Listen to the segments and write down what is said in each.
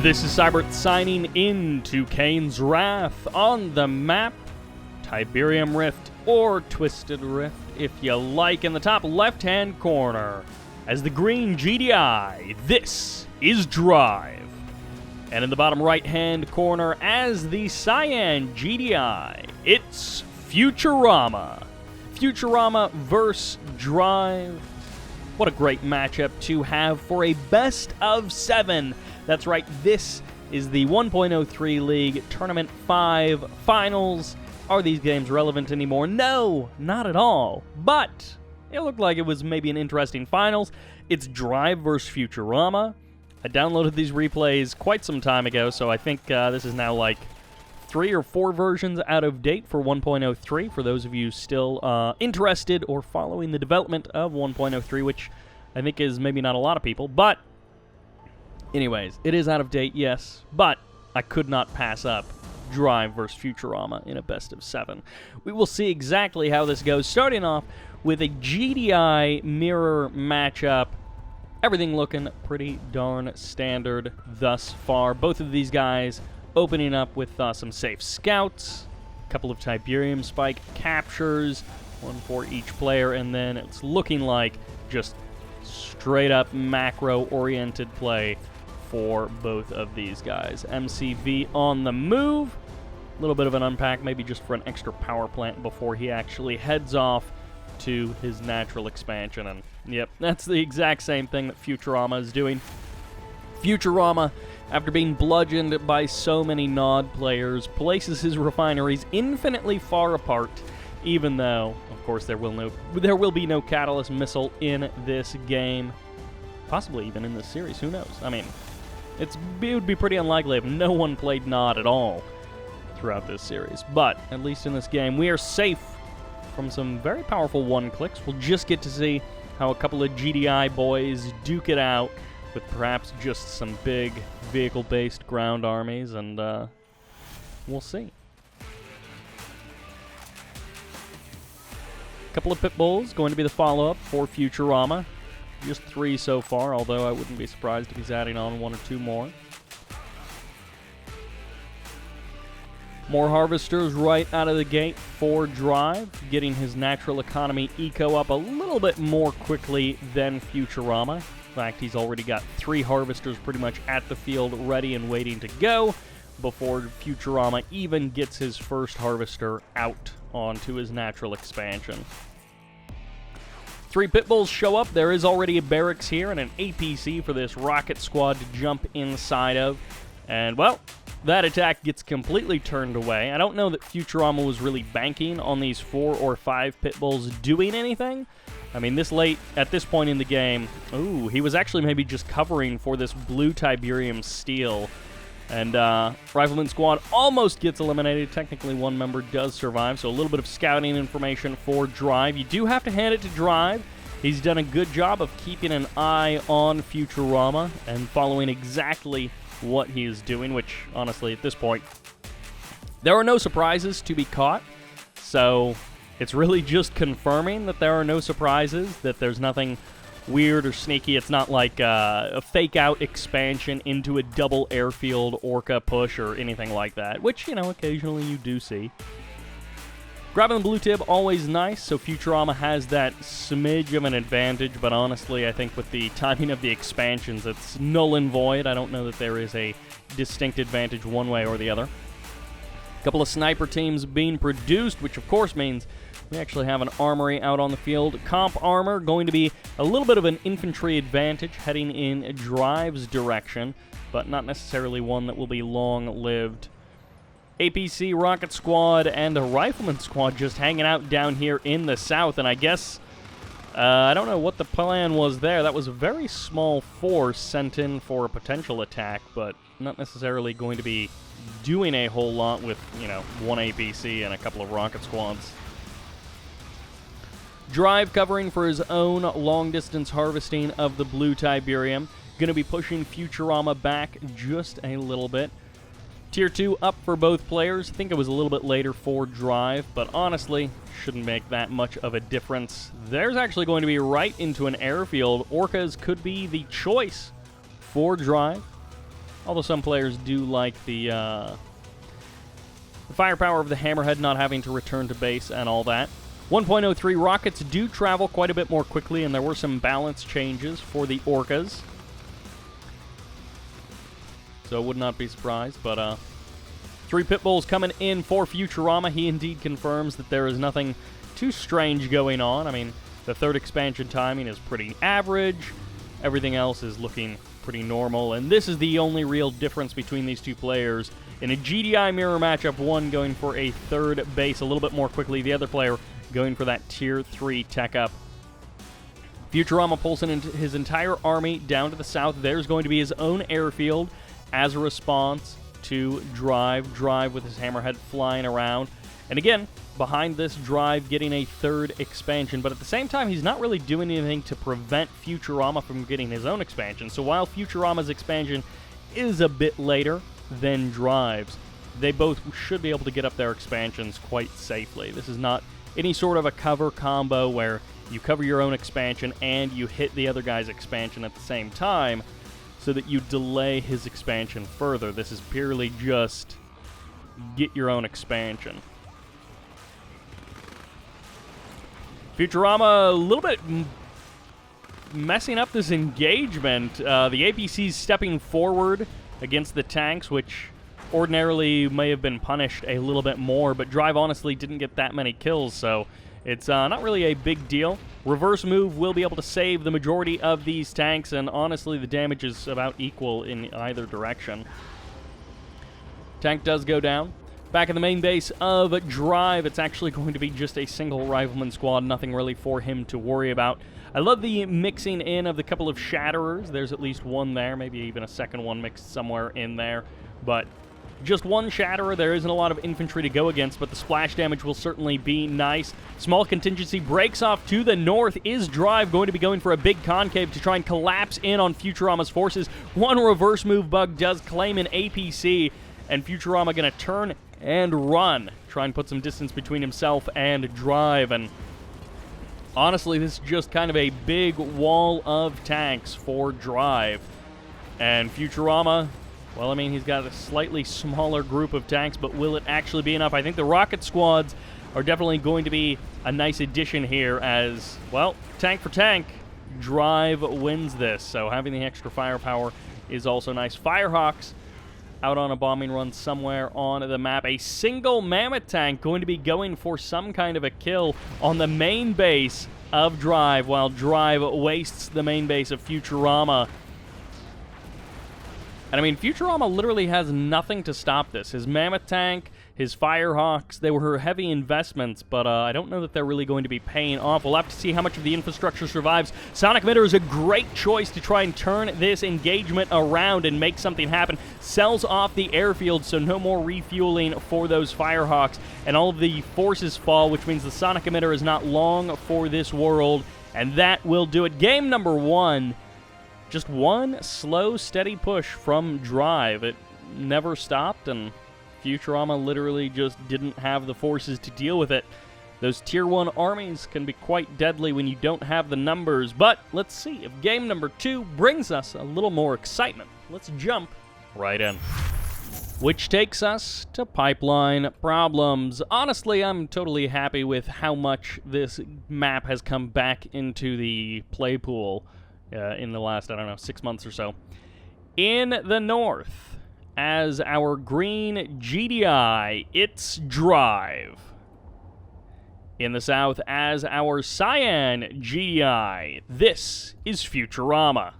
This is Sybert signing in to Kane's Wrath on the map, Tiberium Rift or Twisted Rift, if you like. In the top left-hand corner, as the green GDI, this is Drive. And in the bottom right-hand corner, as the cyan GDI, it's Futurama. Futurama versus Drive. What a great matchup to have for a best of 7. That's right, this is the 1.03 League Tournament 5 Finals. Are these games relevant anymore? No, not at all. But it looked like it was maybe an interesting finals. It's Drive versus Futurama. I downloaded these replays quite some time ago, so I think this is now like 3 or 4 versions out of date for 1.03, for those of you still interested or following the development of 1.03, which I think is maybe not a lot of people, but anyways, it is out of date, yes, but I could not pass up Drive versus Futurama in a best of 7. We will see exactly how this goes, starting off with a GDI mirror matchup. Everything looking pretty darn standard thus far. Both of these guys opening up with some safe scouts, a couple of Tiberium spike captures, one for each player, and then it's looking like just straight up macro-oriented play for both of these guys. MCV on the move. A little bit of an unpack, maybe just for an extra power plant before he actually heads off to his natural expansion. And yep, that's the exact same thing that Futurama is doing. Futurama, after being bludgeoned by so many Nod players, places his refineries infinitely far apart, even though, of course, there will be no Catalyst missile in this game. Possibly even in this series, who knows? I mean, it would be pretty unlikely if no one played Nod at all throughout this series. But, at least in this game, we are safe from some very powerful one-clicks. We'll just get to see how a couple of GDI boys duke it out with perhaps just some big vehicle-based ground armies, and we'll see. Couple of pit bulls going to be the follow-up for Futurama. Just 3 so far, although I wouldn't be surprised if he's adding on 1 or 2 more. More harvesters right out of the gate for Drive, getting his natural economy eco up a little bit more quickly than Futurama. In fact, he's already got 3 harvesters pretty much at the field ready and waiting to go before Futurama even gets his first harvester out onto his natural expansion. 3 pit bulls show up. There is already a barracks here and an APC for this rocket squad to jump inside of. And, well, that attack gets completely turned away. I don't know that Futurama was really banking on these 4 or 5 pit bulls doing anything. I mean, this late, at this point in the game, ooh, he was actually maybe just covering for this blue Tiberium steel. And Rifleman Squad almost gets eliminated. Technically, 1 member does survive, so a little bit of scouting information for Drive. You do have to hand it to Drive. He's done a good job of keeping an eye on Futurama and following exactly what he is doing, which, honestly, at this point, there are no surprises to be caught. So it's really just confirming that there are no surprises, that there's nothing weird or sneaky. It's not like a fake-out expansion into a double airfield Orca push or anything like that, which, you know, occasionally you do see. Grabbing the blue tib, always nice, so Futurama has that smidge of an advantage, but honestly, I think with the timing of the expansions, it's null and void. I don't know that there is a distinct advantage one way or the other. A couple of sniper teams being produced, which of course means we actually have an armory out on the field. Comp armor going to be a little bit of an infantry advantage heading in Drive's direction, but not necessarily one that will be long-lived. APC, Rocket Squad, and a Rifleman Squad just hanging out down here in the south, and I guess, I don't know what the plan was there. That was a very small force sent in for a potential attack, but not necessarily going to be doing a whole lot with, you know, 1 APC and a couple of Rocket Squads. Drive covering for his own long-distance harvesting of the blue Tiberium. Going to be pushing Futurama back just a little bit. Tier 2 up for both players. I think it was a little bit later for Drive, but honestly, shouldn't make that much of a difference. There's actually going to be right into an airfield. Orcas could be the choice for Drive. Although some players do like the firepower of the Hammerhead not having to return to base and all that. 1.03 rockets do travel quite a bit more quickly, and there were some balance changes for the Orcas. So would not be surprised, but 3 pit bulls coming in for Futurama. He indeed confirms that there is nothing too strange going on. I mean, the 3rd expansion timing is pretty average. Everything else is looking pretty normal, and this is the only real difference between these two players. In a GDI mirror matchup, one going for a 3rd base a little bit more quickly, the other player going for that Tier 3 tech up. Futurama pulls in his entire army down to the south. There's going to be his own airfield as a response to Drive with his Hammerhead flying around. And again, behind this, Drive getting a 3rd expansion, but at the same time, he's not really doing anything to prevent Futurama from getting his own expansion. So while Futurama's expansion is a bit later than Drive's, they both should be able to get up their expansions quite safely. This is not any sort of a cover combo where you cover your own expansion and you hit the other guy's expansion at the same time so that you delay his expansion further. This is purely just get your own expansion. Futurama a little bit messing up this engagement. The APC's stepping forward against the tanks, which ordinarily may have been punished a little bit more, but Drive honestly didn't get that many kills, so it's not really a big deal. Reverse move will be able to save the majority of these tanks, and honestly the damage is about equal in either direction. Tank does go down. Back in the main base of Drive, it's actually going to be just a single rifleman squad, nothing really for him to worry about. I love the mixing in of the couple of Shatterers. There's at least one there, maybe even a second one mixed somewhere in there, but just one Shatterer. There isn't a lot of infantry to go against, but the splash damage will certainly be nice. Small contingency breaks off to the north. Is Drive going to be going for a big concave to try and collapse in on Futurama's forces? One reverse move bug does claim an APC, and Futurama going to turn and run. Try and put some distance between himself and Drive, and honestly, this is just kind of a big wall of tanks for Drive. And Futurama, well, I mean, he's got a slightly smaller group of tanks, but will it actually be enough? I think the rocket squads are definitely going to be a nice addition here as, well, tank for tank, Drive wins this. So having the extra firepower is also nice. Firehawks out on a bombing run somewhere on the map. A single mammoth tank going to be going for some kind of a kill on the main base of Drive, while Drive wastes the main base of Futurama. And I mean, Futurama literally has nothing to stop this. His mammoth tank, his Firehawks, they were heavy investments, but I don't know that they're really going to be paying off. We'll have to see how much of the infrastructure survives. Sonic Emitter is a great choice to try and turn this engagement around and make something happen. Sells off the airfield, so no more refueling for those Firehawks, and all of the forces fall, which means the Sonic Emitter is not long for this world, and that will do it. Game number 1. Just one slow, steady push from Drive. It never stopped, and Futurama literally just didn't have the forces to deal with it. Those Tier 1 armies can be quite deadly when you don't have the numbers, but let's see if game number 2 brings us a little more excitement. Let's jump right in. Which takes us to pipeline problems. Honestly, I'm totally happy with how much this map has come back into the play pool in the last, I don't know, 6 months or so. In the north, as our green GDI, it's Drive. In the south, as our cyan GDI, this is Futurama.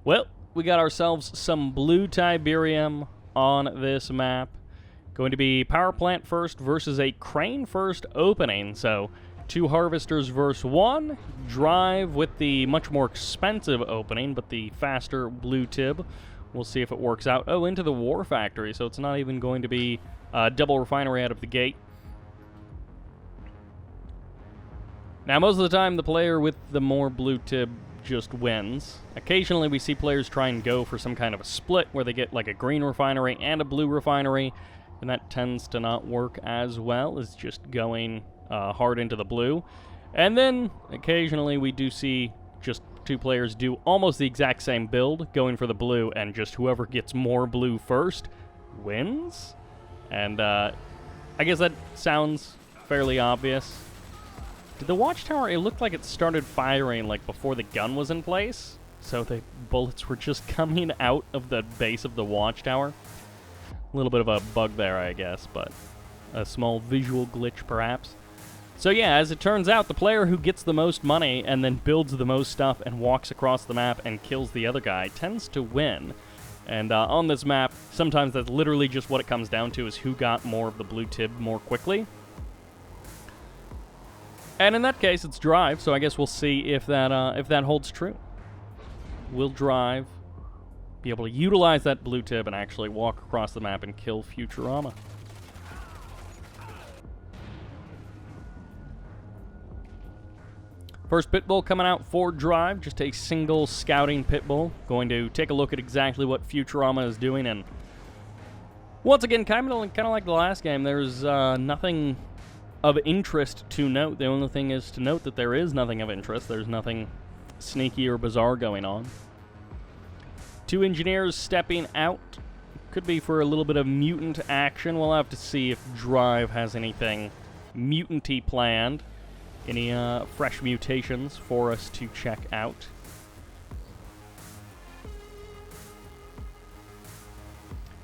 Well, we got ourselves some blue Tiberium on this map. Going to be power plant first versus a crane first opening, so 2 harvesters versus 1. Drive with the much more expensive opening, but the faster blue tib. We'll see if it works out. Oh, into the war factory, so it's not even going to be a double refinery out of the gate. Now, most of the time, the player with the more blue tib just wins. Occasionally, we see players try and go for some kind of a split where they get like a green refinery and a blue refinery, and that tends to not work as well as just going hard into the blue. And then occasionally we do see just two players do almost the exact same build, going for the blue, and just whoever gets more blue first wins. And I guess that sounds fairly obvious. Did the watchtower, it looked like it started firing like before the gun was in place, so the bullets were just coming out of the base of the watchtower. A little bit of a bug there, I guess, but a small visual glitch perhaps. So yeah, as it turns out, the player who gets the most money and then builds the most stuff and walks across the map and kills the other guy tends to win. And on this map, sometimes that's literally just what it comes down to, is who got more of the blue tib more quickly. And in that case, it's Drive, so I guess we'll see if that holds true. Will Drive be able to utilize that blue tib and actually walk across the map and kill Futurama? First pit bull coming out for Drive, just a single scouting pit bull. Going to take a look at exactly what Futurama is doing, and once again, kind of like the last game, there's nothing of interest to note. The only thing is to note that there is nothing of interest. There's nothing sneaky or bizarre going on. Two engineers stepping out. Could be for a little bit of mutant action. We'll have to see if Drive has anything mutant-y planned. Any fresh mutations for us to check out.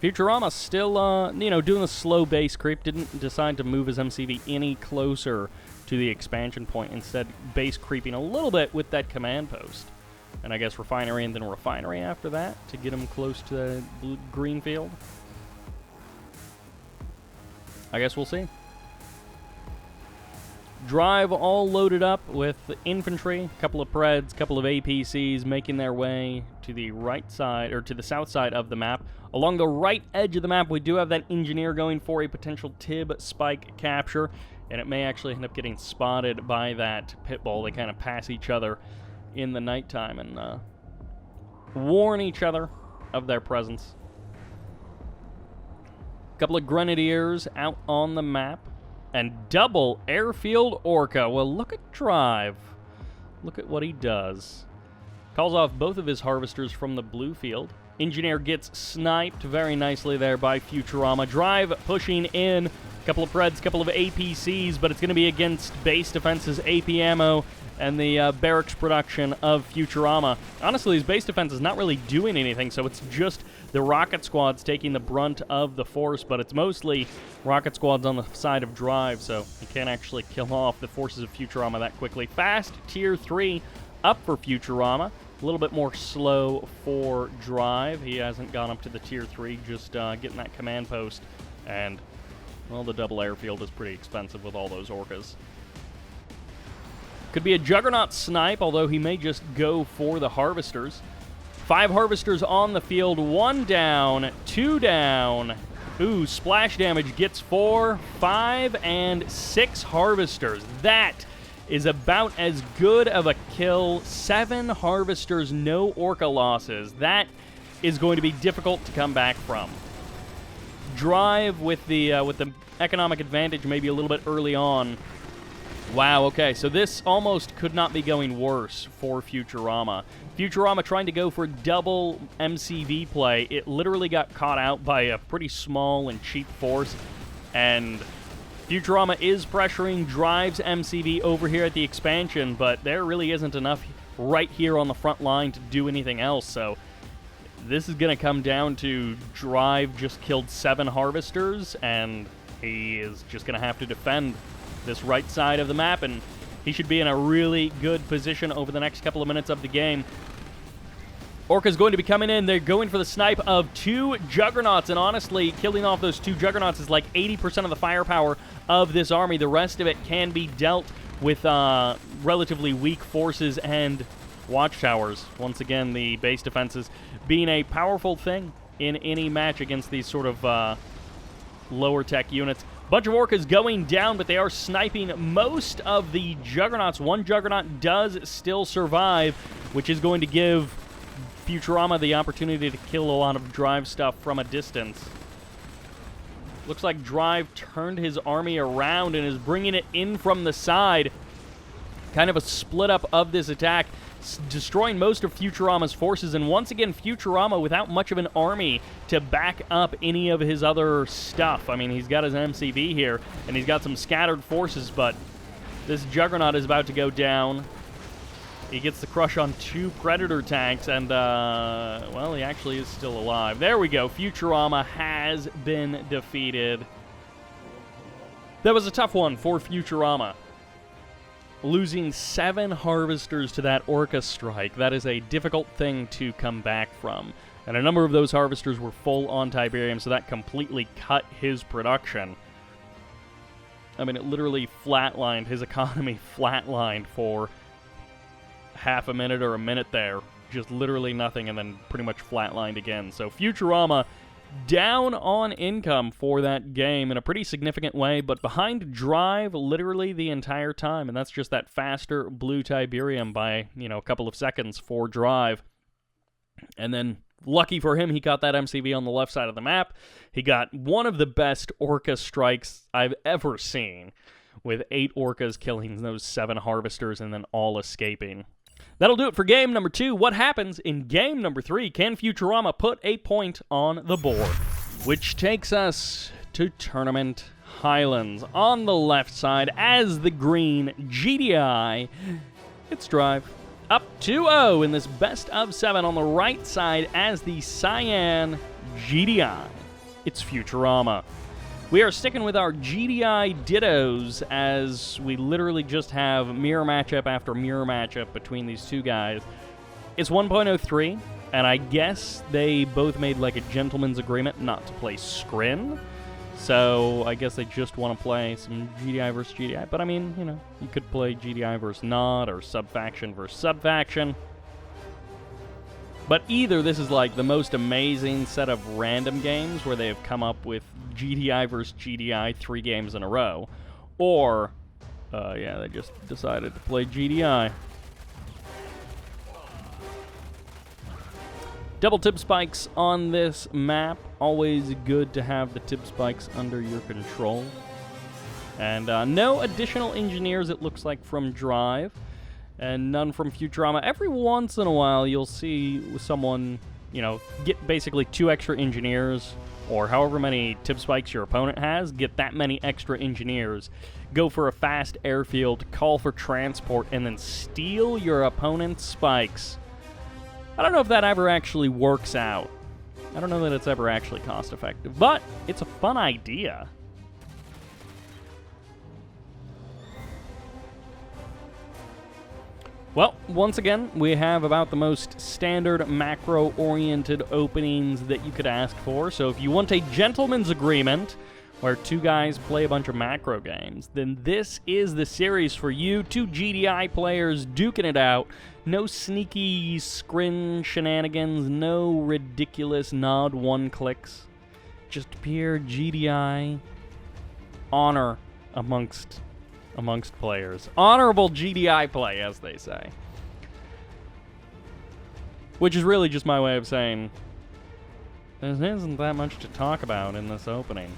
Futurama still, doing a slow base creep. Didn't decide to move his MCV any closer to the expansion point. Instead, base creeping a little bit with that command post. And I guess refinery and then refinery after that to get him close to the green field. I guess we'll see. Drive all loaded up with infantry, a couple of Preds, a couple of APCs making their way to the right side, or to the south side of the map. Along the right edge of the map, we do have that engineer going for a potential tib spike capture, and it may actually end up getting spotted by that pit bull. They kind of pass each other in the nighttime and warn each other of their presence. A couple of grenadiers out on the map. And double airfield Orca. Well, look at Drive. Look at what he does. Calls off both of his harvesters from the blue field. Engineer gets sniped very nicely there by Futurama. Drive pushing in. A couple of Preds, a couple of APCs, but it's going to be against base defenses, AP ammo, and the barracks production of Futurama. Honestly, his base defense is not really doing anything, so it's just the rocket squads taking the brunt of the force, but it's mostly rocket squads on the side of Drive, so he can't actually kill off the forces of Futurama that quickly. Fast Tier 3 up for Futurama. A little bit more slow for Drive. He hasn't gone up to the Tier 3, just getting that command post. And, well, the double airfield is pretty expensive with all those Orcas. Could be a Juggernaut snipe, although he may just go for the harvesters. 5 harvesters on the field, 1 down, 2 down. Ooh, splash damage gets 4, 5, and 6 harvesters. That is about as good of a kill. 7 harvesters, no Orca losses. That is going to be difficult to come back from. Drive with the economic advantage maybe a little bit early on. Wow, okay, so this almost could not be going worse for Futurama. Futurama trying to go for double MCV play. It literally got caught out by a pretty small and cheap force, and Futurama is pressuring Drive's MCV over here at the expansion, but there really isn't enough right here on the front line to do anything else, so this is going to come down to Drive just killed 7 harvesters, and he is just going to have to defend this right side of the map, and he should be in a really good position over the next couple of minutes of the game. Orca's going to be coming in. They're going for the snipe of 2 Juggernauts, and honestly, killing off those 2 Juggernauts is like 80% of the firepower of this army. The rest of it can be dealt with relatively weak forces and watchtowers. Once again, the base defenses being a powerful thing in any match against these sort of lower tech units. Bunch of Orcas going down, but they are sniping most of the Juggernauts. 1 Juggernaut does still survive, which is going to give Futurama the opportunity to kill a lot of Drive stuff from a distance. Looks like Drive turned his army around and is bringing it in from the side. Kind of a split up of this attack. destroying most of Futurama's forces, and once again, Futurama without much of an army to back up any of his other stuff. I mean, he's got his MCV here, and he's got some scattered forces, but this Juggernaut is about to go down. He gets the crush on 2 Predator tanks, and, well, he actually is still alive. There we go. Futurama has been defeated. That was a tough one for Futurama. Losing 7 Harvesters to that Orca strike, that is a difficult thing to come back from. And a number of those Harvesters were full on Tiberium, so that completely cut his production. I mean, it literally flatlined, his economy flatlined for half a minute or a minute there. Just literally nothing, and then pretty much flatlined again. So Futurama down on income for that game in a pretty significant way, but behind Drive literally the entire time, and that's just that faster blue Tiberium by, you know, a couple of seconds for Drive. And then, lucky for him, he got that MCV on the left side of the map. He got one of the best Orca strikes I've ever seen, with 8 Orcas killing those 7 Harvesters and then all escaping. That'll do it for game number 2. What happens in game number 3? Can Futurama put a point on the board? Which takes us to Tournament Highlands. On the left side, as the green GDI, it's Drive. Up 2-0 in this best of 7. On the right side, as the cyan GDI, it's Futurama. We are sticking with our GDI dittos, as we literally just have mirror matchup after mirror matchup between these two guys. It's 1.03, and I guess they both made like a gentleman's agreement not to play Scrin. So I guess they just want to play some GDI versus GDI. But I mean, you know, you could play GDI versus Nod or Subfaction versus Subfaction. But either this is like the most amazing set of random games where they have come up with GDI versus GDI 3 games in a row, or, yeah, they just decided to play GDI. Double tip spikes on this map. Always good to have the tip spikes under your control. And no additional engineers, it looks like, from Drive. And none from Futurama. Every once in a while, you'll see someone, you know, get basically 2 extra engineers, or however many tip spikes your opponent has, get that many extra engineers, go for a fast airfield, call for transport, and then steal your opponent's spikes. I don't know if that ever actually works out. I don't know that it's ever actually cost-effective, but it's a fun idea. Well, once again, we have about the most standard macro-oriented openings that you could ask for. So if you want a gentleman's agreement where 2 guys play a bunch of macro games, then this is the series for you. 2 GDI players duking it out. No sneaky scrin shenanigans, no ridiculous nod 1 clicks. Just pure GDI honor amongst players. Honorable GDI play, as they say. Which is really just my way of saying there isn't that much to talk about in this opening.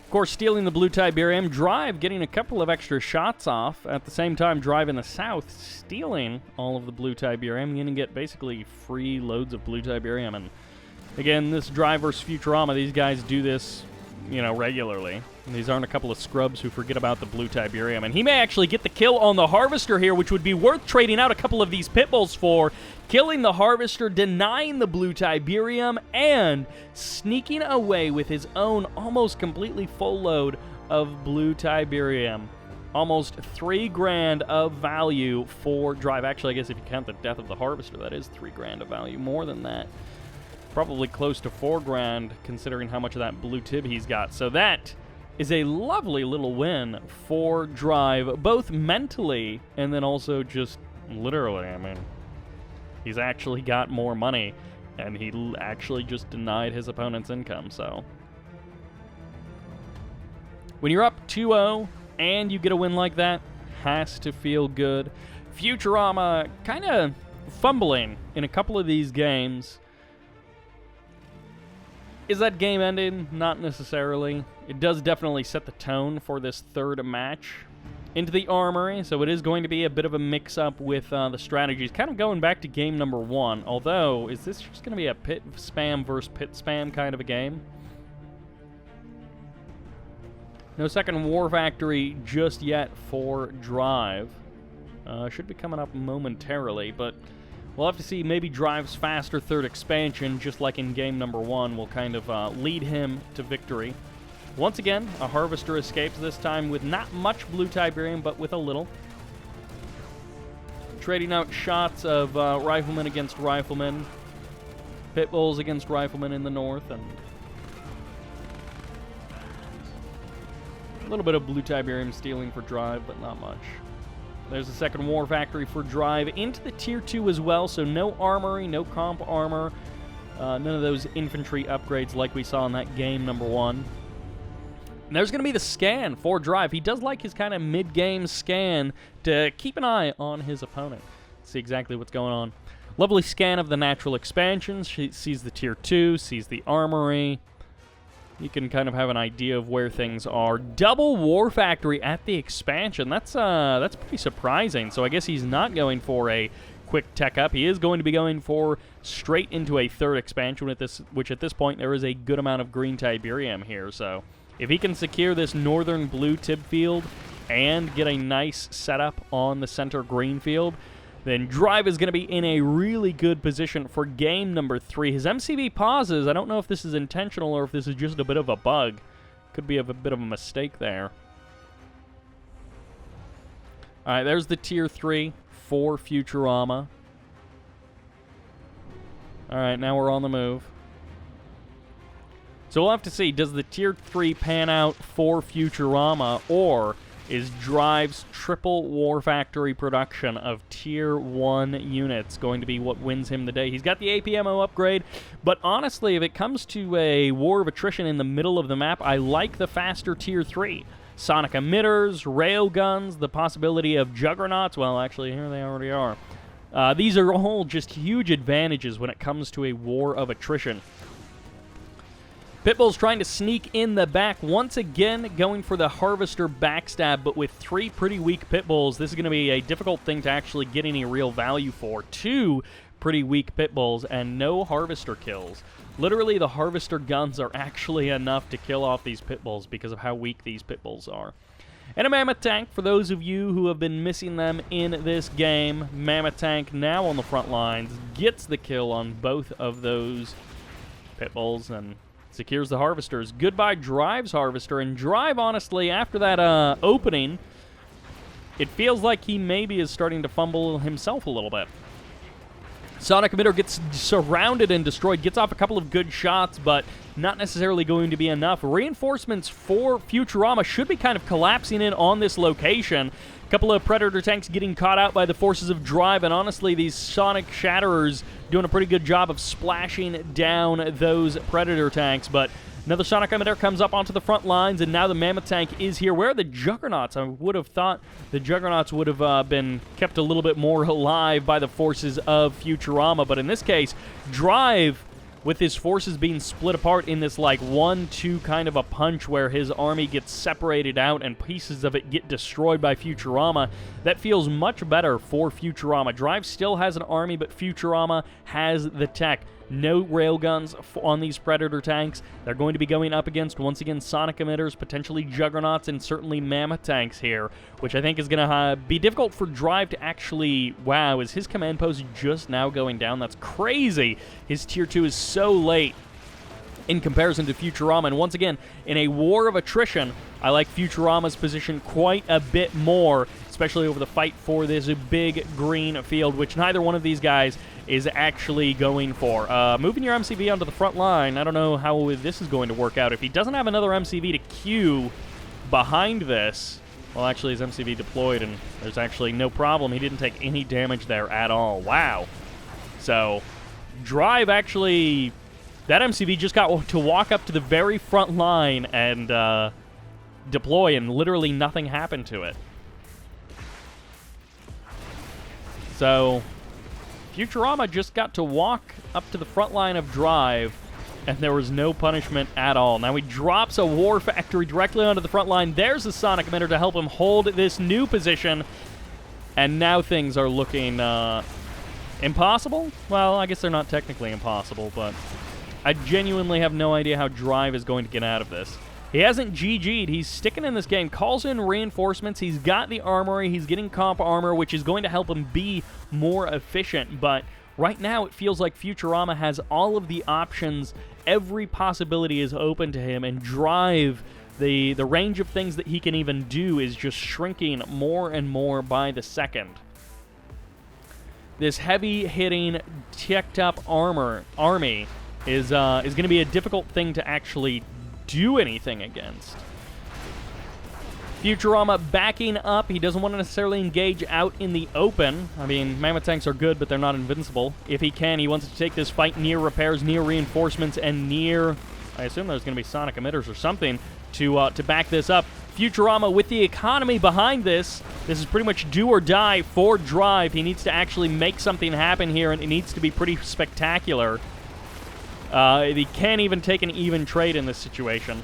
Of course, stealing the blue Tiberium. Drive getting a couple of extra shots off. At the same time, Drive in the south stealing all of the blue Tiberium. You're going to get basically free loads of blue Tiberium. And again, this Drive versus Futurama, these guys do this, you know, regularly. And these aren't a couple of scrubs who forget about the blue Tiberium. And he may actually get the kill on the Harvester here, which would be worth trading out a couple of these Pitbulls for. Killing the Harvester, denying the blue Tiberium, and sneaking away with his own almost completely full load of blue Tiberium. Almost 3 grand of value for Drive. Actually, I guess if you count the death of the Harvester, that is 3 grand of value. More than that. Probably close to 4 grand, considering how much of that blue tib he's got. So that is a lovely little win for Drive, both mentally and then also just literally. I mean, he's actually got more money, and he actually just denied his opponent's income. So when you're up 2-0 and you get a win like that, has to feel good. Futurama kind of fumbling in a couple of these games. Is that game ending? Not necessarily. It does definitely set the tone for this third match. into the armory, so it is going to be a bit of a mix-up with the strategies. Kind of going back to game number 1, although, is this just going to be a pit spam versus pit spam kind of a game? No second War Factory just yet for Drive. Should be coming up momentarily, but we'll have to see. Maybe Drive's faster third expansion, just like in game number 1, will kind of lead him to victory. Once again, a Harvester escapes, this time with not much blue Tiberium, but with a little. Trading out shots of Riflemen against Riflemen, Pit Bulls against Riflemen in the north, and a little bit of blue Tiberium stealing for Drive, but not much. There's a second War Factory for Drive into the Tier 2 as well, so no armory, no comp armor, none of those infantry upgrades like we saw in that game number 1. And there's going to be the scan for Drive. He does like his kind of mid-game scan to keep an eye on his opponent. See exactly what's going on. Lovely scan of the natural expansions. She sees the Tier 2, sees the armory. You can kind of have an idea of where things are. Double War Factory at the expansion. That's pretty surprising. So I guess he's not going for a quick tech up. He is going to be going for straight into a third expansion with this, which at this point there is a good amount of green Tiberium here. So if he can secure this northern blue Tib field and get a nice setup on the center green field, then Drive is going to be in a really good position for game number 3. His MCV pauses. I don't know if this is intentional or if this is just a bit of a bug. Could be a bit of a mistake there. All right, there's the Tier 3 for Futurama. All right, now we're on the move. So we'll have to see, does the Tier 3 pan out for Futurama, or is Drive's triple War Factory production of Tier 1 units going to be what wins him the day? He's got the APMO upgrade, but honestly, if it comes to a war of attrition in the middle of the map, I like the faster Tier 3. Sonic emitters, railguns, the possibility of juggernauts. Well, actually, here they already are. These are all just huge advantages when it comes to a war of attrition. Pitbull's trying to sneak in the back, once again going for the Harvester backstab, but with 3 pretty weak Pitbulls, this is going to be a difficult thing to actually get any real value for. 2 pretty weak Pitbulls and no Harvester kills. Literally, the Harvester guns are actually enough to kill off these Pitbulls because of how weak these Pitbulls are. And a Mammoth Tank, for those of you who have been missing them in this game. Mammoth Tank now on the front lines, gets the kill on both of those Pitbulls and secures the Harvesters. Goodbye Drive's Harvester, and Drive, honestly, after that opening, it feels like he maybe is starting to fumble himself a little bit. Sonic Emitter gets surrounded and destroyed, gets off a couple of good shots, but not necessarily going to be enough. Reinforcements for Futurama should be kind of collapsing in on this location. A couple of Predator tanks getting caught out by the forces of Drive, and honestly, these Sonic Shatterers doing a pretty good job of splashing down those Predator tanks, but another Sonic Emitter comes up onto the front lines, and now the Mammoth Tank is here. Where are the Juggernauts? I would have thought the Juggernauts would have been kept a little bit more alive by the forces of Futurama, but in this case, Drive, with his forces being split apart in this like 1-2 kind of a punch where his army gets separated out and pieces of it get destroyed by Futurama, that feels much better for Futurama. Drive still has an army, but Futurama has the tech. No railguns on these Predator tanks. They're going to be going up against, once again, Sonic Emitters, potentially Juggernauts, and certainly Mammoth Tanks here, which I think is going to be difficult for Drive to actually... Wow, is his command post just now going down? That's crazy. His Tier 2 is so late in comparison to Futurama, and once again, in a war of attrition, I like Futurama's position quite a bit more, especially over the fight for this big green field, which neither one of these guys is actually going for. Moving your MCV onto the front line, I don't know how this is going to work out. If he doesn't have another MCV to queue behind this, well, actually, his MCV deployed, and there's actually no problem. He didn't take any damage there at all. Wow. So, Drive actually... That MCV just got to walk up to the very front line and deploy, and literally nothing happened to it. So, Futurama just got to walk up to the front line of Drive and there was no punishment at all. Now he drops a War Factory directly onto the front line. There's a Sonic Emitter to help him hold this new position, and now things are looking impossible? Well, I guess they're not technically impossible, but I genuinely have no idea how Drive is going to get out of this. He hasn't GG'd. He's sticking in this game, calls in reinforcements. He's got the armory. He's getting comp armor, which is going to help him be more efficient. But right now, it feels like Futurama has all of the options. Every possibility is open to him, and Drive, the range of things that he can even do is just shrinking more and more by the second. This heavy-hitting, teched-up army is going to be a difficult thing to actually do anything against. Futurama backing up. He doesn't want to necessarily engage out in the open. I mean, Mammoth Tanks are good, but they're not invincible. If he can, he wants to take this fight near repairs, near reinforcements, and near... I assume there's going to be Sonic Emitters or something to back this up. Futurama, with the economy behind this is pretty much do or die for Drive. He needs to actually make something happen here, and it needs to be pretty spectacular. He can't even take an even trade in this situation.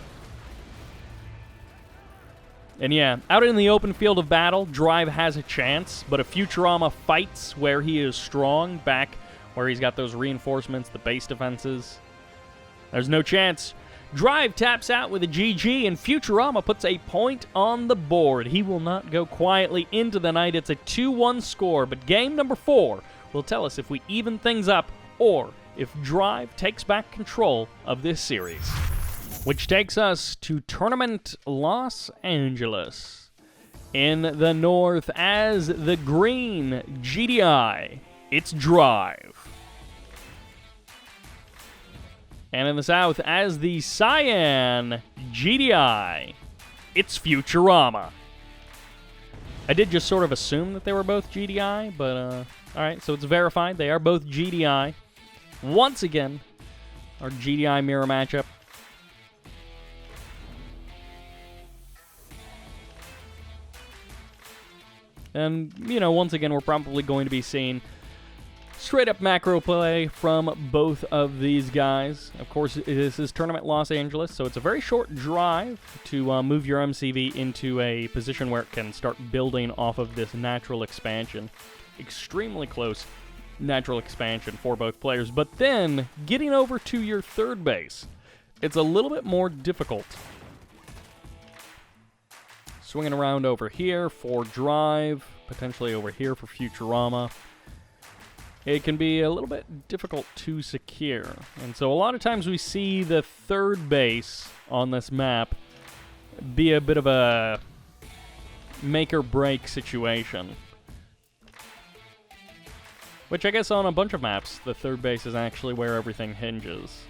And yeah, out in the open field of battle, Drive has a chance, but if Futurama fights where he is strong, back where he's got those reinforcements, the base defenses, there's no chance. Drive taps out with a GG, and Futurama puts a point on the board. He will not go quietly into the night. It's a 2-1 score, but game number 4 will tell us if we even things up or if Drive takes back control of this series. Which takes us to Tournament Los Angeles. In the north, as the green GDI, it's Drive. And in the south, as the cyan GDI, it's Futurama. I did just sort of assume that they were both GDI, but alright, so it's verified. They are both GDI. Once again, our GDI mirror matchup. And, you know, once again, we're probably going to be seeing straight-up macro play from both of these guys. Of course, this is Tournament Los Angeles, so it's a very short drive to move your MCV into a position where it can start building off of this natural expansion. Extremely close natural expansion for both players, but then getting over to your third base, it's a little bit more difficult. Swinging around over here for Drive, potentially over here for Futurama. It can be a little bit difficult to secure, and so a lot of times we see the third base on this map be a bit of a make or break situation. Which I guess on a bunch of maps, the third base is actually where everything hinges.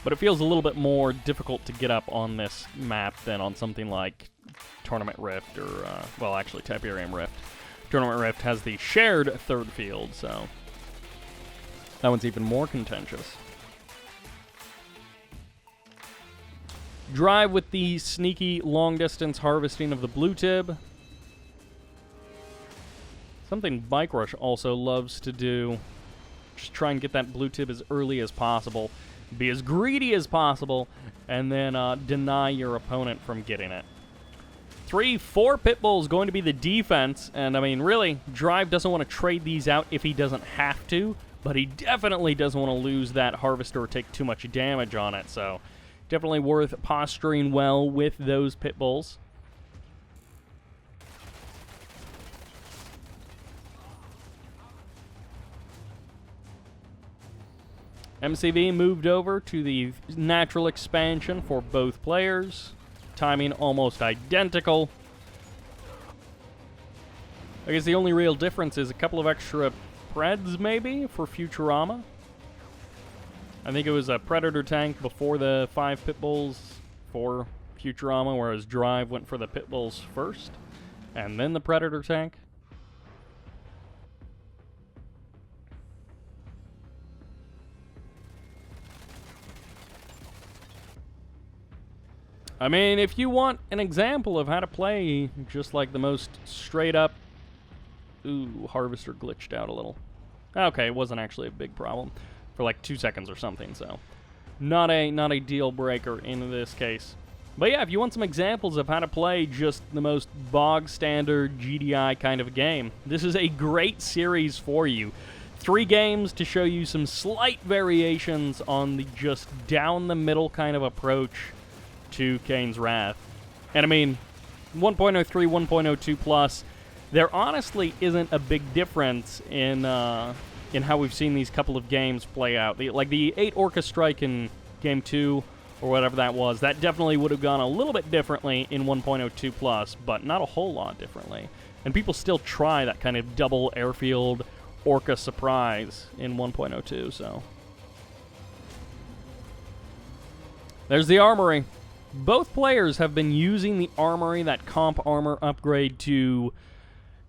But it feels a little bit more difficult to get up on this map than on something like Tournament Rift or, well, actually Tiberium Rift. Tournament Rift has the shared third field, so that one's even more contentious. Drive with the sneaky long-distance harvesting of the blue tib. Something Bike Rush also loves to do. Just try and get that blue tib as early as possible. Be as greedy as possible. And then deny your opponent from getting it. 3-4 pit bulls going to be the defense. And I mean, really, Drive doesn't want to trade these out if he doesn't have to. But he definitely doesn't want to lose that harvester or take too much damage on it. So definitely worth posturing well with those pit bulls. MCV moved over to the natural expansion for both players. Timing almost identical. I guess the only real difference is a couple of extra Preds, maybe, for Futurama. I think it was a Predator tank before the 5 pit bulls for Futurama, whereas Drive went for the pit bulls first, and then the Predator tank. I mean, if you want an example of how to play just like the most straight up... Ooh, Harvester glitched out a little. Okay, it wasn't actually a big problem for like 2 seconds or something, so... not a deal breaker in this case. But yeah, if you want some examples of how to play just the most bog standard GDI kind of game, this is a great series for you. 3 games to show you some slight variations on the just down the middle kind of approach to Kane's Wrath. And I mean, 1.03, 1.02 plus, there honestly isn't a big difference in how we've seen these couple of games play out. Like the 8 Orca Strike in Game 2, or whatever that was, that definitely would have gone a little bit differently in 1.02 plus, but not a whole lot differently. And people still try that kind of double airfield Orca surprise in 1.02, so. There's the armory. Both players have been using the armory, that comp armor upgrade, to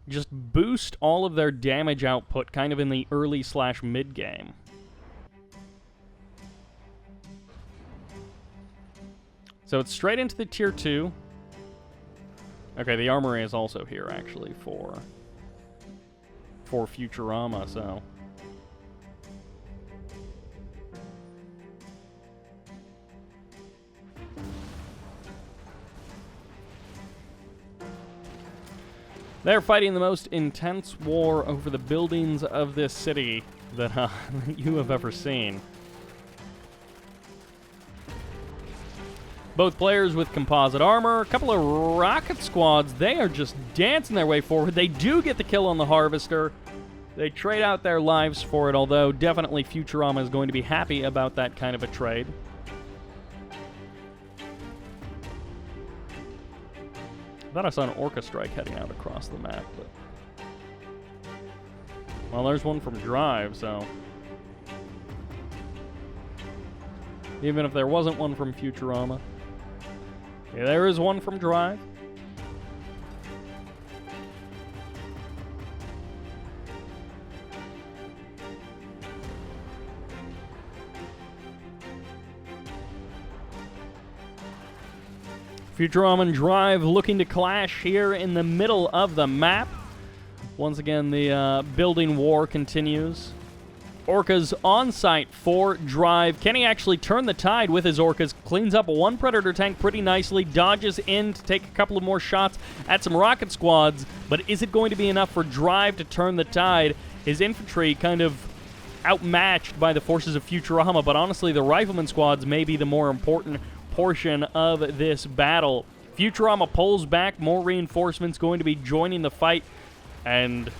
just boost all of their damage output kind of in the early/mid game. So it's straight into the tier 2. Okay, the armory is also here, actually, for Futurama, so. They're fighting the most intense war over the buildings of this city that you have ever seen. Both players with composite armor, a couple of rocket squads, they are just dancing their way forward. They do get the kill on the Harvester. They trade out their lives for it, although definitely Futurama is going to be happy about that kind of a trade. I thought I saw an Orca Strike heading out across the map, but... Well, there's one from Drive, so... Even if there wasn't one from Futurama... Yeah, there is one from Drive. Futurama and Drive looking to clash here in the middle of the map. Once again, the building war continues. Orcas on site for Drive. Can he actually turn the tide with his Orcas? Cleans up one Predator tank pretty nicely, dodges in to take a couple of more shots at some rocket squads, but is it going to be enough for Drive to turn the tide? His infantry kind of outmatched by the forces of Futurama, but honestly, the rifleman squads may be the more important portion of this battle. Futurama pulls back, more reinforcements going to be joining the fight, and...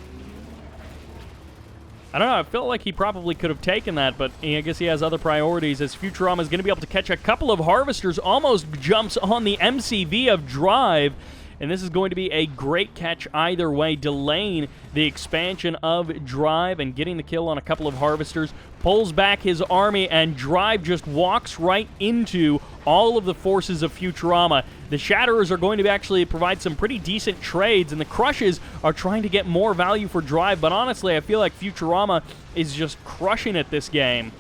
I don't know, I feel like he probably could have taken that, but I guess he has other priorities, as Futurama is going to be able to catch a couple of Harvesters, almost jumps on the MCV of Drive, and this is going to be a great catch either way, delaying the expansion of Drive and getting the kill on a couple of Harvesters, pulls back his army, and Drive just walks right into all of the forces of Futurama. The Shatterers are going to actually provide some pretty decent trades, and the Crushes are trying to get more value for Drive, but honestly, I feel like Futurama is just crushing it this game.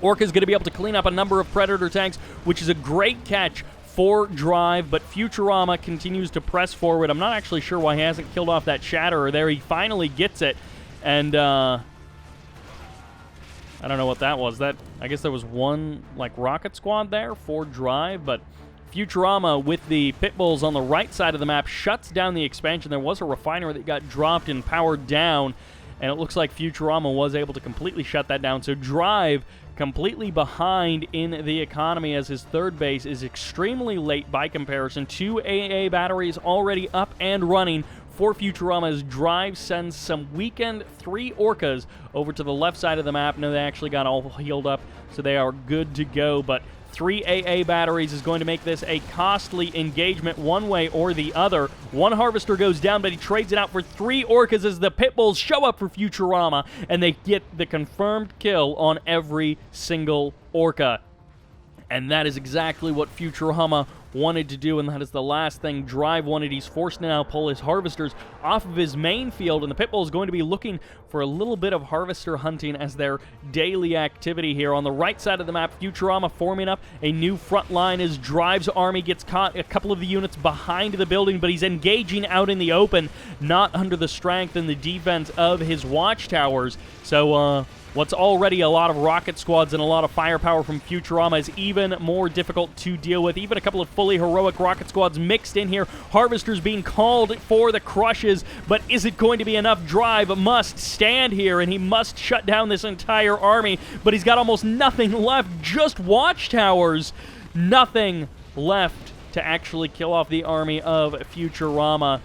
Orca's going to be able to clean up a number of Predator tanks, which is a great catch for Drive, but Futurama continues to press forward. I'm not actually sure why he hasn't killed off that Shatterer there. He finally gets it, and I don't know what that was. I guess there was one, like, rocket squad there for Drive, but Futurama, with the Pitbulls on the right side of the map, shuts down the expansion. There was a refiner that got dropped and powered down, and it looks like Futurama was able to completely shut that down. So Drive completely behind in the economy, as his third base is extremely late by comparison. 2 AA batteries already up and running for Futurama, as Drive sends some weakened 3 Orcas over to the left side of the map. No, they actually got all healed up, so they are good to go, but 3 AA batteries is going to make this a costly engagement one way or the other. One Harvester goes down, but he trades it out for 3 Orcas as the Pitbulls show up for Futurama, and they get the confirmed kill on every single Orca. And that is exactly what Futurama wanted to do, and that is the last thing Drive wanted. He's forced to now pull his harvesters off of his main field, and the Pitbull is going to be looking for a little bit of harvester hunting as their daily activity here. On the right side of the map, Futurama forming up a new front line as Drive's army gets caught a couple of the units behind the building, but he's engaging out in the open, not under the strength and the defense of his watchtowers. So, what's already a lot of rocket squads and a lot of firepower from Futurama is even more difficult to deal with. Even a couple of fully heroic rocket squads mixed in here. Harvesters being called for the crushes, but is it going to be enough? Drive must stand here, and he must shut down this entire army, but he's got almost nothing left. Just watchtowers. Nothing left to actually kill off the army of Futurama.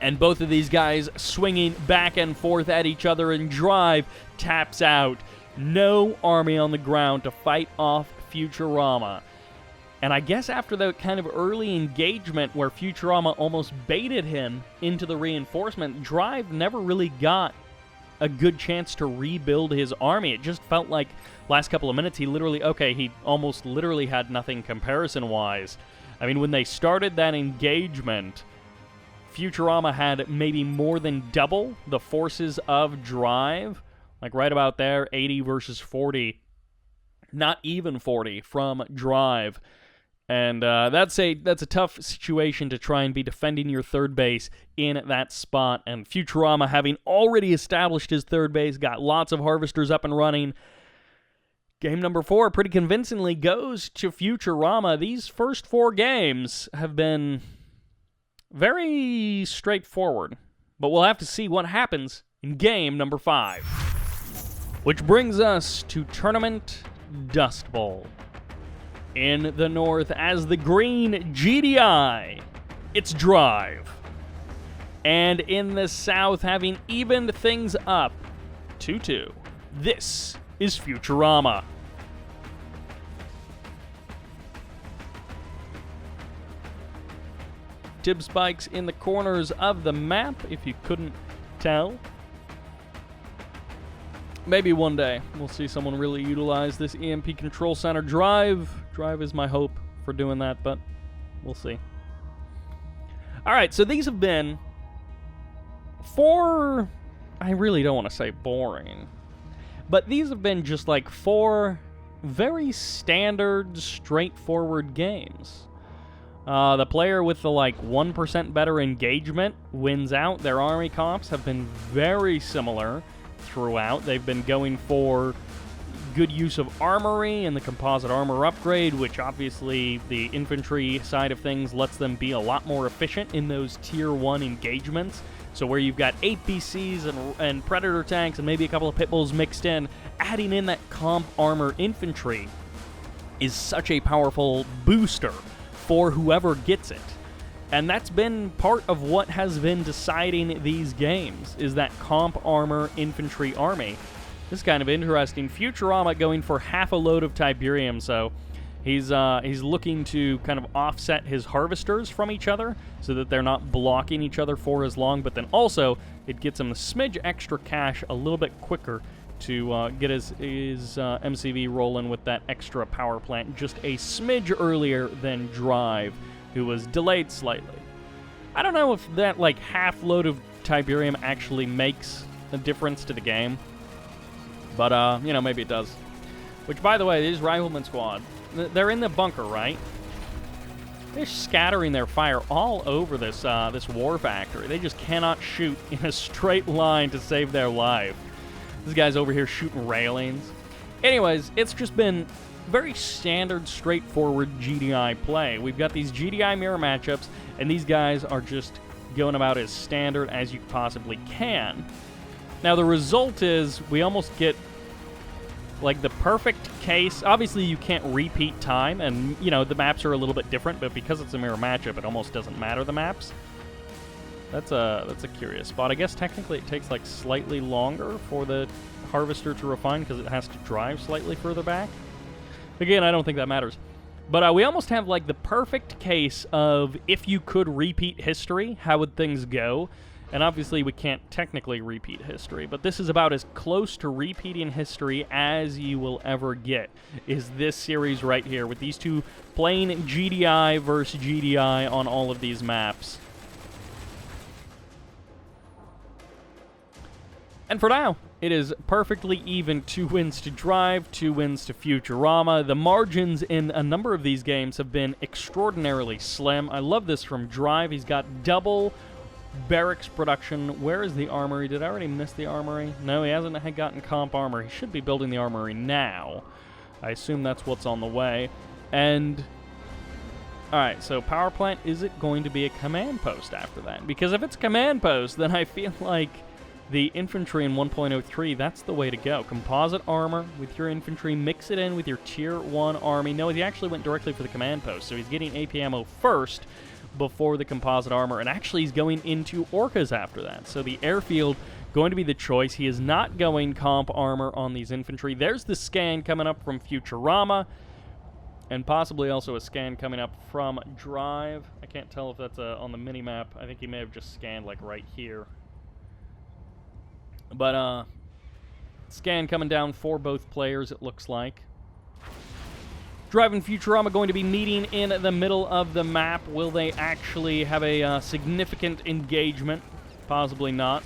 And both of these guys swinging back and forth at each other, and Drive taps out. No army on the ground to fight off Futurama. And I guess after that kind of early engagement where Futurama almost baited him into the reinforcement, Drive never really got a good chance to rebuild his army. It just felt like last couple of minutes he almost literally had nothing comparison-wise. I mean, when they started that engagement, Futurama had maybe more than double the forces of Drive. Like right about there, 80 versus 40. Not even 40 from Drive. And that's a tough situation to try and be defending your third base in that spot. And Futurama, having already established his third base, got lots of harvesters up and running. Game number 4 pretty convincingly goes to Futurama. These first 4 games have been very straightforward, but we'll have to see what happens in game number 5. Which brings us to Tournament Dust Bowl. In the north, as the green GDI, it's Drive. And in the south, having evened things up 2-2, this is Futurama. Tib spikes in the corners of the map, if you couldn't tell. Maybe one day we'll see someone really utilize this EMP control center. Drive is my hope for doing that, but we'll see. Alright, so these have been 4, I really don't want to say boring, but these have been just like 4 very standard, straightforward games. The player with the 1% better engagement wins out. Their army comps have been very similar throughout. They've been going for good use of armory and the composite armor upgrade, which obviously the infantry side of things lets them be a lot more efficient in those tier 1 engagements. So where you've got APCs and predator tanks and maybe a couple of pitbulls mixed in, adding in that comp armor infantry is such a powerful booster for whoever gets it. And that's been part of what has been deciding these games, is that comp armor infantry army. This is kind of interesting. Futurama going for half a load of Tiberium, so he's looking to kind of offset his harvesters from each other so that they're not blocking each other for as long, but then also it gets him a smidge extra cash a little bit quicker to get his MCV rolling with that extra power plant just a smidge earlier than Drive, who was delayed slightly. I don't know if that half load of Tiberium actually makes a difference to the game, but maybe it does. Which, by the way, this Rifleman Squad, they're in the bunker, right? They're scattering their fire all over this this war factory. They just cannot shoot in a straight line to save their life. This guy's over here shooting railings. Anyways, it's just been very standard, straightforward GDI play. We've got these GDI mirror matchups, and these guys are just going about as standard as you possibly can. Now, the result is we almost get the perfect case. Obviously, you can't repeat time, and, the maps are a little bit different, but because it's a mirror matchup, it almost doesn't matter, the maps. That's a curious spot. I guess technically it takes slightly longer for the harvester to refine because it has to drive slightly further back. Again, I don't think that matters. But we almost have the perfect case of if you could repeat history, how would things go? And obviously we can't technically repeat history, but this is about as close to repeating history as you will ever get, is this series right here, with these two playing GDI versus GDI on all of these maps. And for now, it is perfectly even. 2 wins to Drive, 2 wins to Futurama. The margins in a number of these games have been extraordinarily slim. I love this from Drive. He's got double barracks production. Where is the armory? Did I already miss the armory? No, he hasn't gotten comp armor. He should be building the armory now. I assume that's what's on the way. And alright, so power plant, is it going to be a command post after that? Because if it's a command post, then I feel like the infantry in 1.03, that's the way to go. Composite armor with your infantry, mix it in with your tier 1 army. No, he actually went directly for the command post, so he's getting AP ammo first before the composite armor, and actually he's going into orcas after that. So the airfield going to be the choice. He is not going comp armor on these infantry. There's the scan coming up from Futurama, and possibly also a scan coming up from Drive. I can't tell if that's on the mini-map. I think he may have just scanned like right here. But, scan coming down for both players, it looks like. Drive and Futurama going to be meeting in the middle of the map. Will they actually have a significant engagement? Possibly not.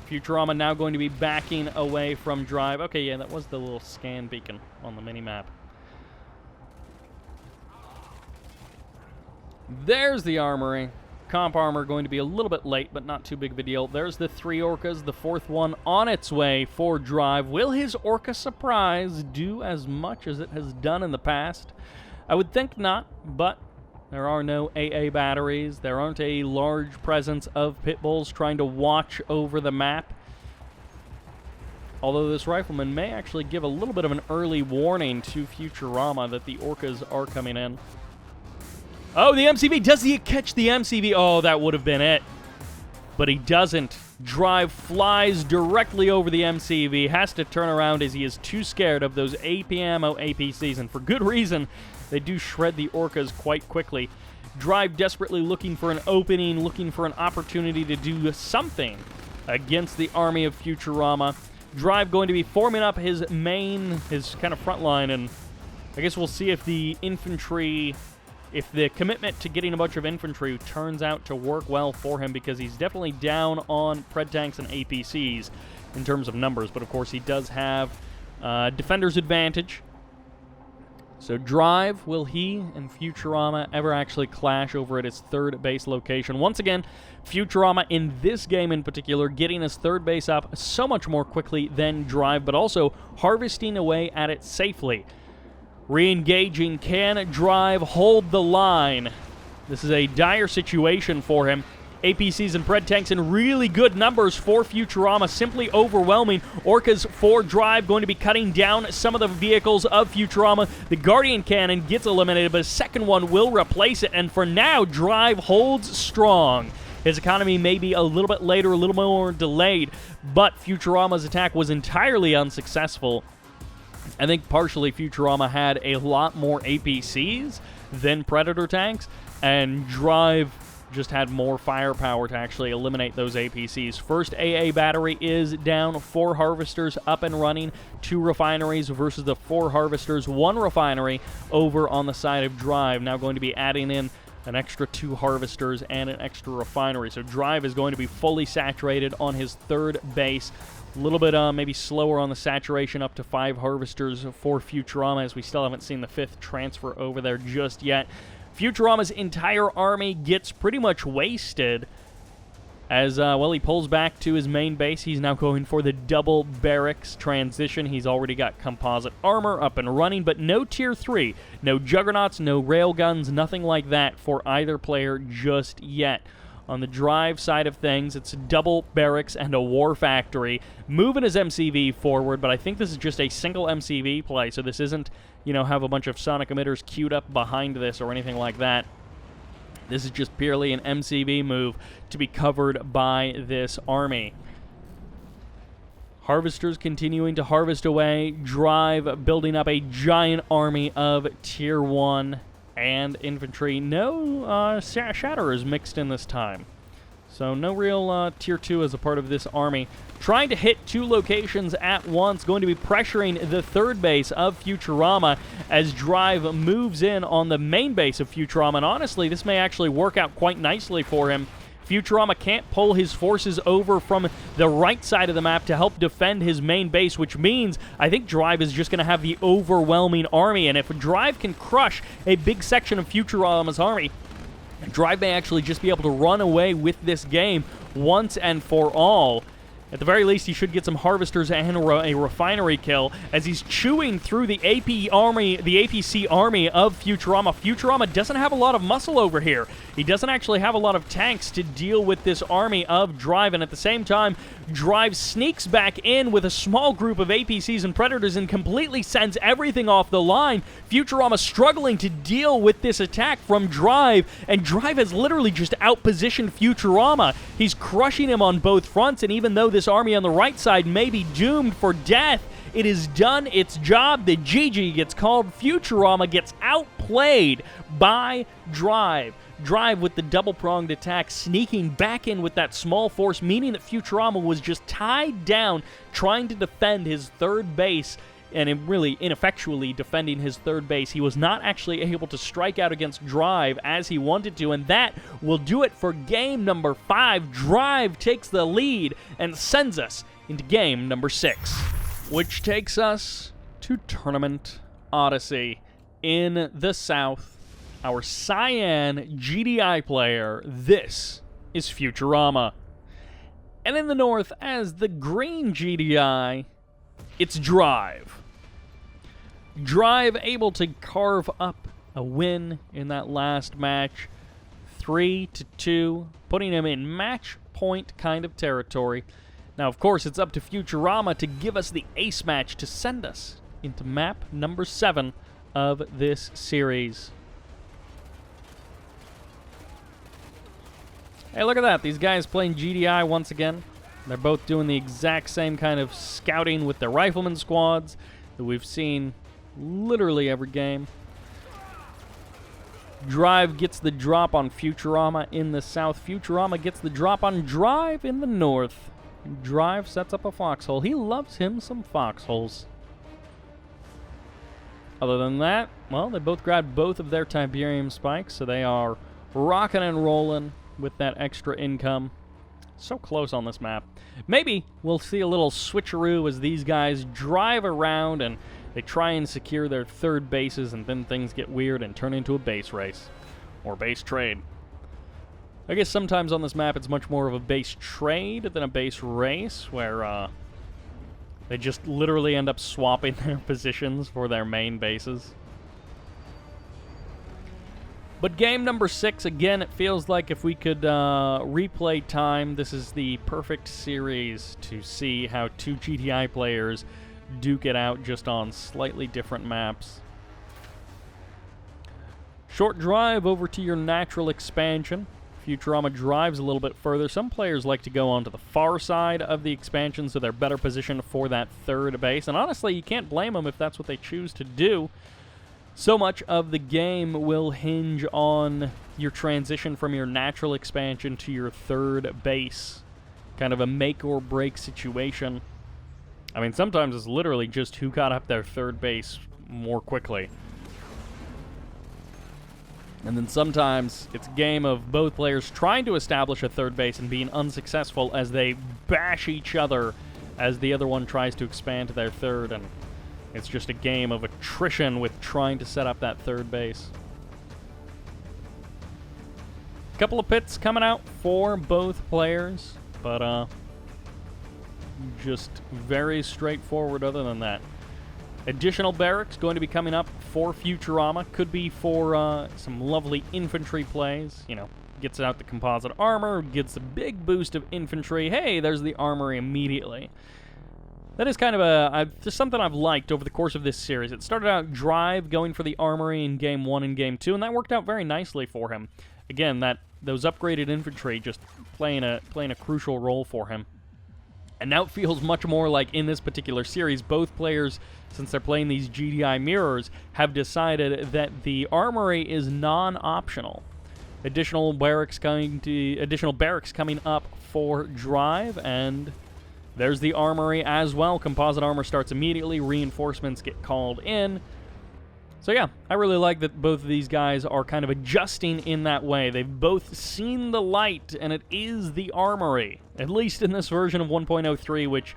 Futurama now going to be backing away from Drive. Okay, yeah, that was the little scan beacon on the mini-map. There's the armory. Comp armor going to be a little bit late, but not too big of a deal. There's the 3 orcas, the 4th one on its way for Drive. Will his orca surprise do as much as it has done in the past? I would think not, but there are no AA batteries. There aren't a large presence of pit bulls trying to watch over the map. Although this rifleman may actually give a little bit of an early warning to Futurama that the orcas are coming in. Oh, the MCV! Does he catch the MCV? Oh, that would have been it. But he doesn't. Drive flies directly over the MCV, has to turn around as he is too scared of those AP ammo APCs, and for good reason. They do shred the orcas quite quickly. Drive desperately looking for an opening, looking for an opportunity to do something against the army of Futurama. Drive going to be forming up his kind of front line, and I guess we'll see if the infantry, if the commitment to getting a bunch of infantry turns out to work well for him, because he's definitely down on pred tanks and APCs in terms of numbers, but of course he does have defender's advantage. So Drive, will he and Futurama ever actually clash over at his 3rd base location? Once again, Futurama in this game in particular getting his 3rd base up so much more quickly than Drive, but also harvesting away at it safely. Re-engaging, can Drive hold the line? This is a dire situation for him. APCs and pred tanks in really good numbers for Futurama, simply overwhelming. Orcas for Drive going to be cutting down some of the vehicles of Futurama. The Guardian Cannon gets eliminated, but a second one will replace it, and for now, Drive holds strong. His economy may be a little bit later, a little more delayed, but Futurama's attack was entirely unsuccessful. I think partially Futurama had a lot more APCs than Predator tanks, and Drive just had more firepower to actually eliminate those APCs. First AA battery is down, 4 harvesters up and running, 2 refineries versus the 4 harvesters, 1 refinery over on the side of Drive. Now going to be adding in an extra 2 harvesters and an extra refinery. So Drive is going to be fully saturated on his 3rd base. A little bit maybe slower on the saturation, up to 5 harvesters for Futurama, as we still haven't seen the 5th transfer over there just yet. Futurama's entire army gets pretty much wasted as, well, he pulls back to his main base. He's now going for the double barracks transition. He's already got composite armor up and running, but no tier 3. No juggernauts, no railguns, nothing like that for either player just yet. On the Drive side of things, it's double barracks and a war factory. Moving his MCV forward, but I think this is just a single MCV play, so this isn't, you know, have a bunch of sonic emitters queued up behind this or anything like that. This is just purely an MCV move to be covered by this army. Harvesters continuing to harvest away. Drive building up a giant army of tier 1 and infantry. No Shatterers mixed in this time. So no real Tier 2 as a part of this army. Trying to hit 2 locations at once, going to be pressuring the third base of Futurama as Drive moves in on the main base of Futurama. And honestly, this may actually work out quite nicely for him. Futurama can't pull his forces over from the right side of the map to help defend his main base, which means I think Drive is just going to have the overwhelming army. And if Drive can crush a big section of Futurama's army, Drive may actually just be able to run away with this game once and for all. At the very least, he should get some harvesters and a refinery kill as he's chewing through the APC army of Futurama. Futurama doesn't have a lot of muscle over here. He doesn't actually have a lot of tanks to deal with this army of Drive, and at the same time, Drive sneaks back in with a small group of APCs and Predators and completely sends everything off the line. Futurama struggling to deal with this attack from Drive, and Drive has literally just outpositioned Futurama. He's crushing him on both fronts, and even though this army on the right side may be doomed for death, it has done its job. The GG gets called. Futurama gets outplayed by Drive. Drive with the double-pronged attack, sneaking back in with that small force, meaning that Futurama was just tied down trying to defend his third base, and really ineffectually defending his third base. He was not actually able to strike out against Drive as he wanted to, and that will do it for game number 5. Drive takes the lead and sends us into game number 6, which takes us to Tournament Odyssey. In the south, our cyan GDI player, this is Futurama. And in the north, as the green GDI, it's Drive. Drive able to carve up a win in that last match, 3-2, putting him in match point kind of territory. Now, of course, it's up to Futurama to give us the ace match to send us into map number 7 of this series. Hey, look at that. These guys playing GDI once again. They're both doing the exact same kind of scouting with their rifleman squads that we've seen literally every game. Drive gets the drop on Futurama in the south. Futurama gets the drop on Drive in the north. Drive sets up a foxhole. He loves him some foxholes. Other than that, well, they both grabbed both of their Tiberium spikes, so they are rocking and rolling with that extra income. So close on this map. Maybe we'll see a little switcheroo as these guys drive around and they try and secure their third bases, and then things get weird and turn into a base race. Or base trade. I guess sometimes on this map it's much more of a base trade than a base race, where they just literally end up swapping their positions for their main bases. But game number 6, again, it feels like if we could replay time, this is the perfect series to see how 2 GDI players duke it out just on slightly different maps. Short drive over to your natural expansion. Futurama drives a little bit further. Some players like to go onto the far side of the expansion so they're better positioned for that third base. And honestly, you can't blame them if that's what they choose to do. So much of the game will hinge on your transition from your natural expansion to your third base. Kind of a make or break situation. I mean, sometimes it's literally just who got up their third base more quickly. And then sometimes it's a game of both players trying to establish a third base and being unsuccessful as they bash each other as the other one tries to expand to their third, and it's just a game of attrition with trying to set up that third base. A couple of pits coming out for both players, but just very straightforward other than that. Additional barracks going to be coming up for Futurama. Could be for some lovely infantry plays. You know, gets out the composite armor, gets a big boost of infantry. Hey, there's the armory immediately. That is kind of just something I've liked over the course of this series. It started out Drive going for the armory in Game 1 and Game 2, and that worked out very nicely for him. Again, those upgraded infantry just playing a crucial role for him. And now it feels much more like in this particular series, both players, since they're playing these GDI mirrors, have decided that the armory is non-optional. additional barracks coming up for Drive, and there's the armory as well. Composite armor starts immediately. Reinforcements get called in. So yeah, I really like that both of these guys are kind of adjusting in that way. They've both seen the light, and it is the armory, at least in this version of 1.03, which,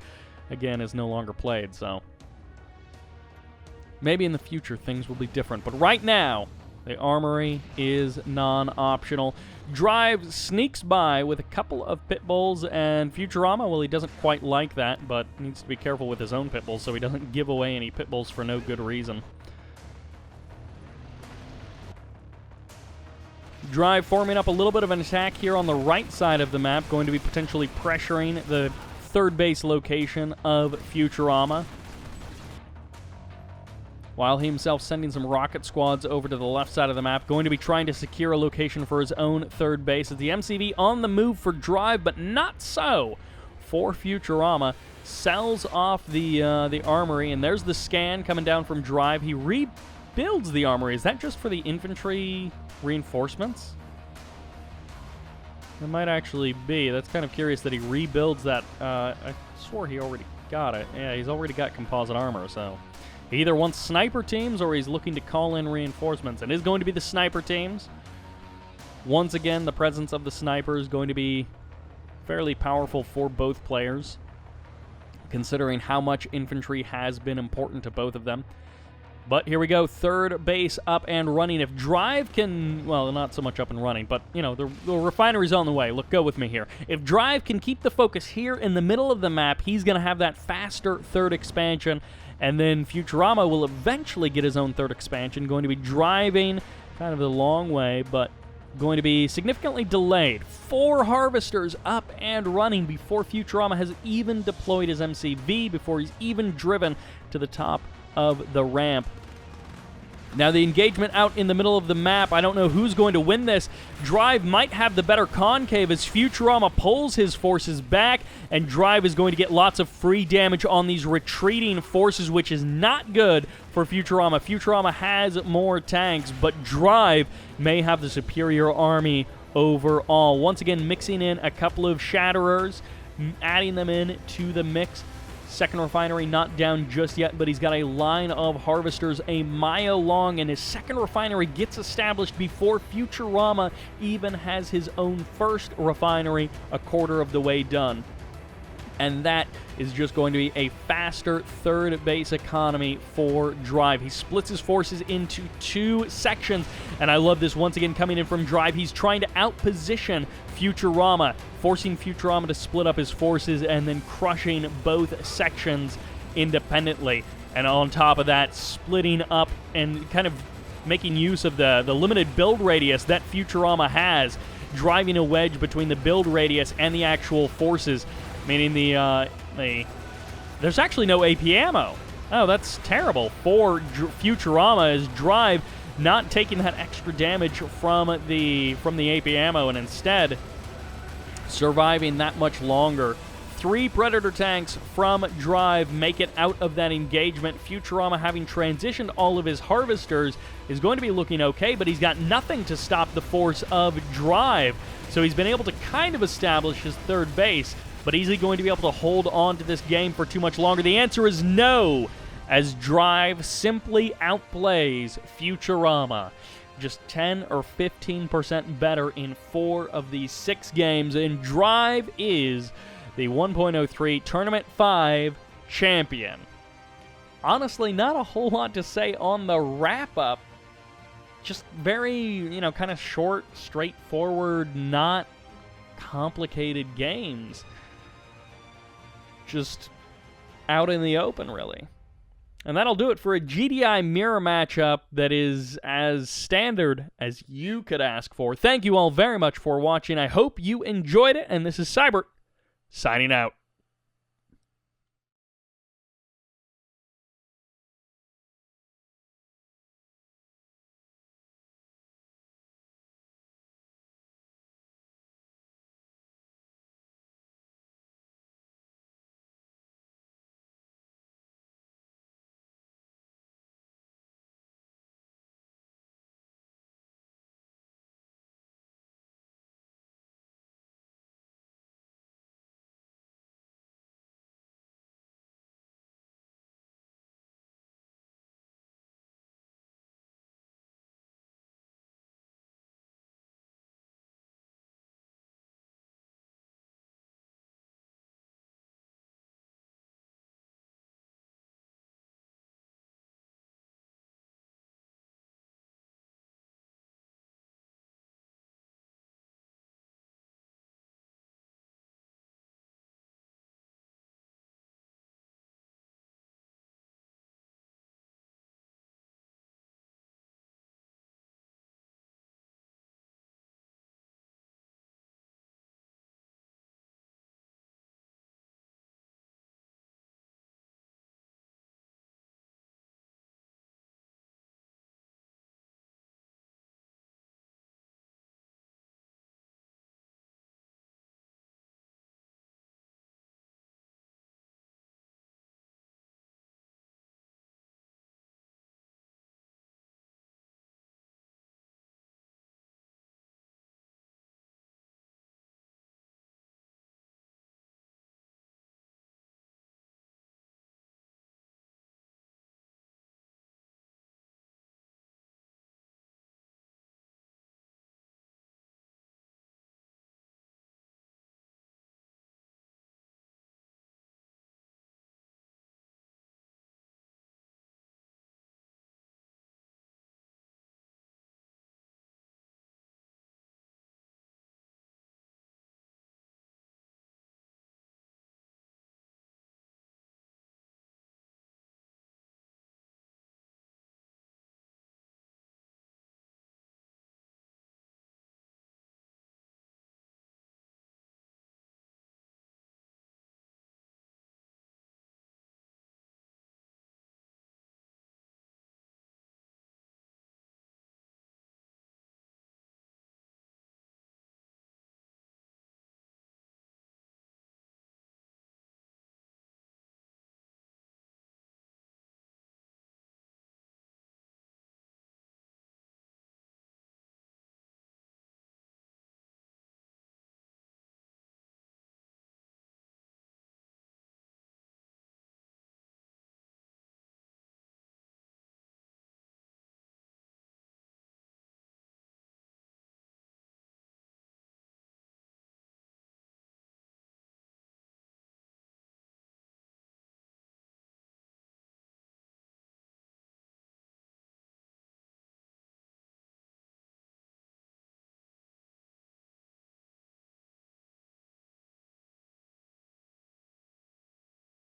again, is no longer played, so maybe in the future things will be different. But right now, the armory is non-optional. Drive sneaks by with a couple of pit bulls, and Futurama, well, he doesn't quite like that, but needs to be careful with his own pit bulls so he doesn't give away any pit bulls for no good reason. Drive forming up a little bit of an attack here on the right side of the map, going to be potentially pressuring the third base location of Futurama, while he himself sending some rocket squads over to the left side of the map, going to be trying to secure a location for his own third base. As the MCV on the move for Drive, but not so for Futurama. Sells off the armory, and there's the scan coming down from Drive. He rebuilds the armory. Is that just for the infantry reinforcements? It might actually be. That's kind of curious that he rebuilds that. I swore he already got it. Yeah, he's already got composite armor, so he either wants sniper teams or he's looking to call in reinforcements. It is going to be the sniper teams. Once again, the presence of the sniper is going to be fairly powerful for both players, considering how much infantry has been important to both of them. But here we go, third base up and running. If Drive can, well, not so much up and running, but, you know, the refinery's on the way. Look, go with me here. If Drive can keep the focus here in the middle of the map, he's going to have that faster third expansion, and then Futurama will eventually get his own third expansion, going to be driving kind of a long way, but going to be significantly delayed. 4 harvesters up and running before Futurama has even deployed his MCV, before he's even driven to the top of the ramp. Now, the engagement out in the middle of the map, I don't know who's going to win this. Drive might have the better concave as Futurama pulls his forces back, and Drive is going to get lots of free damage on these retreating forces, which is not good for Futurama. Futurama has more tanks, but Drive may have the superior army overall. Once again, mixing in a couple of Shatterers, adding them in to the mix. Second refinery not down just yet, but he's got a line of harvesters a mile long, and his second refinery gets established before Futurama even has his own first refinery a quarter of the way done. And that is just going to be a faster third base economy for Drive. He splits his forces into 2 sections, and I love this once again coming in from Drive. He's trying to outposition Futurama, forcing Futurama to split up his forces and then crushing both sections independently. And on top of that, splitting up and kind of making use of the limited build radius that Futurama has, driving a wedge between the build radius and the actual forces, meaning there's actually no AP ammo. Oh, that's terrible for Futurama, as Drive not taking that extra damage from the AP ammo and instead surviving that much longer. 3 Predator tanks from Drive make it out of that engagement. Futurama, having transitioned all of his harvesters, is going to be looking okay, but he's got nothing to stop the force of Drive. So he's been able to kind of establish his third base, but is he going to be able to hold on to this game for too much longer? The answer is no, as Drive simply outplays Futurama. Just 10 or 15% better in 4 of these 6 games, and Drive is the 1.03 Tournament 5 champion. Honestly, not a whole lot to say on the wrap-up. Just very, kind of short, straightforward, not complicated games. Just out in the open, really. And that'll do it for a GDI mirror matchup that is as standard as you could ask for. Thank you all very much for watching. I hope you enjoyed it, and this is Sybert, signing out.